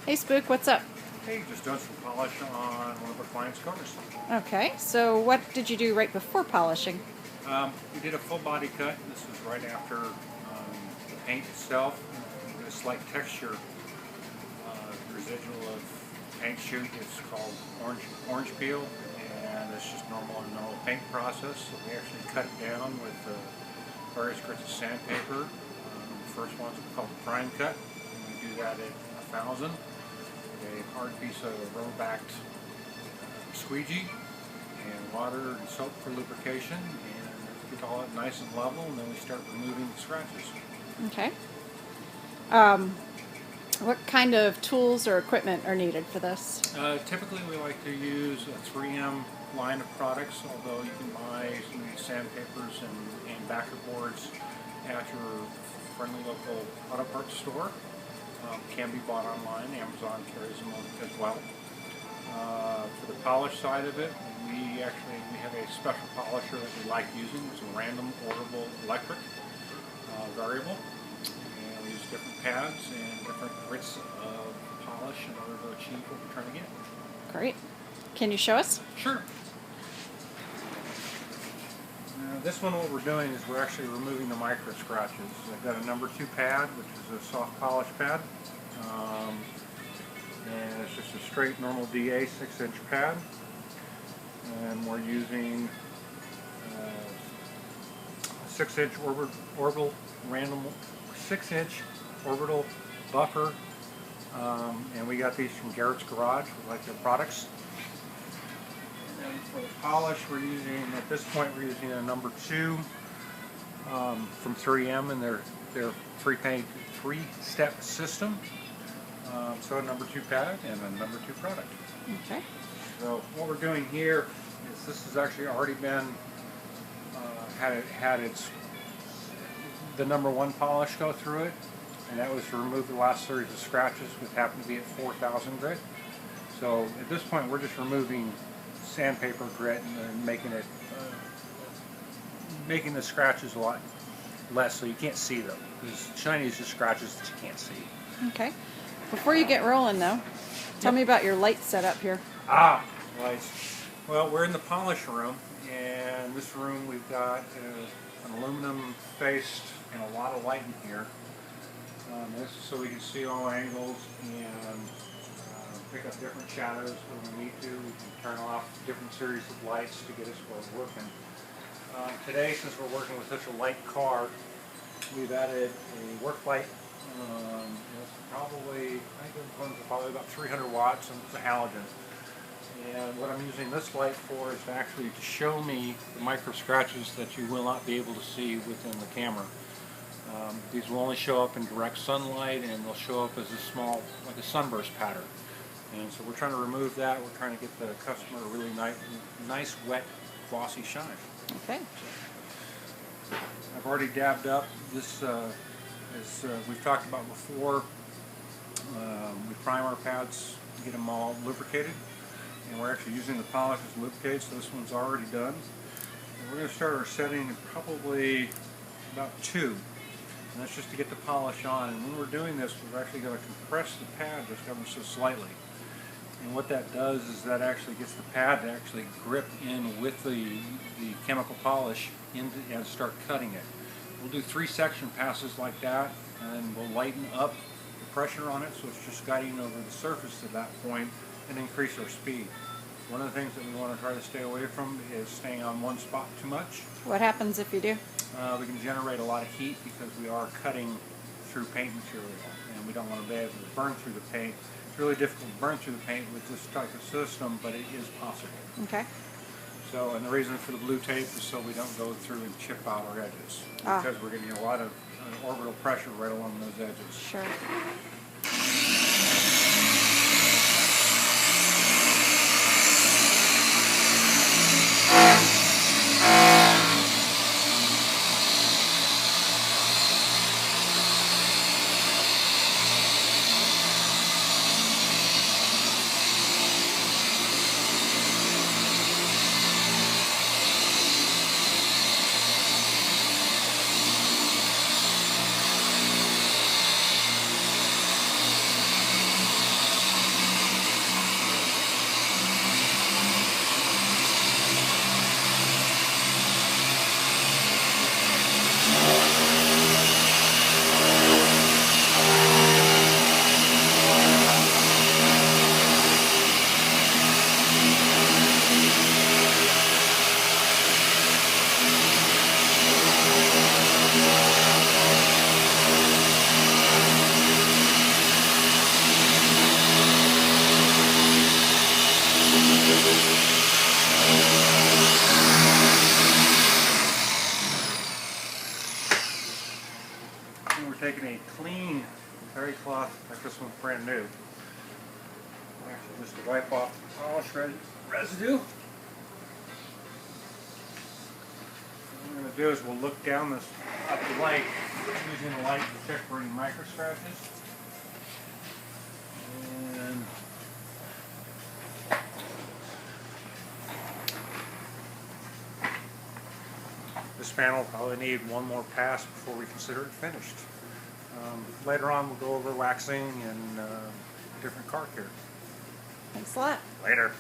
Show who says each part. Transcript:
Speaker 1: Hey Spook, what's up?
Speaker 2: Hey, just doing some polish on one of our clients' cars.
Speaker 1: Okay, so what did you do right before polishing?
Speaker 2: We did a full body cut. This was right after the paint itself. A slight texture residual of paint shoot. It's called orange peel, and it's just normal paint process. So we actually cut it down with various grits of sandpaper. The first one's called the prime cut. And we do that at 1,000. A hard piece of rubber-backed squeegee and water and soap for lubrication, and get all it nice and level, and then we start removing the scratches.
Speaker 1: Okay. What kind of tools or equipment are needed for this?
Speaker 2: Typically we like to use a 3M line of products, although you can buy some of these sandpapers and backer boards at your friendly local auto parts store. Can be bought online. Amazon carries them as well. For the polish side of it, we have a special polisher that we like using. It's a random orderable electric variable, and we use different pads and different grits of polish in order to achieve what we're trying to get.
Speaker 1: Great. Can you show us?
Speaker 2: Sure. This one, what we're doing is we're actually removing the micro scratches. I've got a number 2 pad, which is a soft polish pad, and it's just a straight normal DA 6-inch pad, and we're using 6-inch orbital random 6-inch orbital buffer, and we got these from Garrett's Garage. We like their products. And for the polish, we're using, at this point, we're using a number 2 from 3M and their 3-step system. So a number 2 pad and a number 2 product.
Speaker 1: Okay.
Speaker 2: So what we're doing here is this has actually already been had the number 1 polish go through it, and that was to remove the last series of scratches, which happened to be at 4,000 grit. So at this point, we're just removing sandpaper grit and making the scratches a lot less, so you can't see them. Because shiny is just scratches that you can't see.
Speaker 1: Okay. Before you get rolling, though, tell me about your light setup here.
Speaker 2: Lights. Well, we're in the polish room, and this room we've got an aluminum faced and a lot of light in here. This is so we can see all angles and pick up different shadows when we need to. We can turn off different series of lights to get us where we're working. Today, since we're working with such a light car, we've added a work light. I think this one's probably about 300 watts, and it's a halogen. And what I'm using this light for is actually to show me the micro scratches that you will not be able to see within the camera. These will only show up in direct sunlight, and they'll show up as a small, like a sunburst pattern. And so we're trying to remove that. We're trying to get the customer a really nice wet, glossy shine.
Speaker 1: Okay.
Speaker 2: I've already dabbed up this, as we've talked about before. We prime our pads, get them all lubricated, and we're actually using the polish as lubricate, so this one's already done. And we're going to start our setting at probably about 2, and that's just to get the polish on. And when we're doing this, we're actually going to compress the pad just ever so slightly. And what that does is that actually gets the pad to actually grip in with the chemical polish and start cutting it. We'll do 3 section passes like that, and we'll lighten up the pressure on it so it's just guiding over the surface at that point and increase our speed. One of the things that we want to try to stay away from is staying on one spot too much.
Speaker 1: What happens if you do?
Speaker 2: We can generate a lot of heat because we are cutting through paint material, and we don't want to be able to burn through the paint. It's really difficult to burn through the paint with this type of system, but it is possible.
Speaker 1: Okay.
Speaker 2: So, and the reason for the blue tape is so we don't go through and chip out our edges, because we're getting a lot of orbital pressure right along those edges.
Speaker 1: Sure.
Speaker 2: taking a clean terry cloth, like this one's brand new. Actually, just to wipe off the polish residue. What we're going to do is we'll look down this up the light using a light to check for any micro scratches. And this panel will probably need one more pass before we consider it finished. Later on we'll go over waxing and different car care.
Speaker 1: Thanks a lot.
Speaker 2: Later.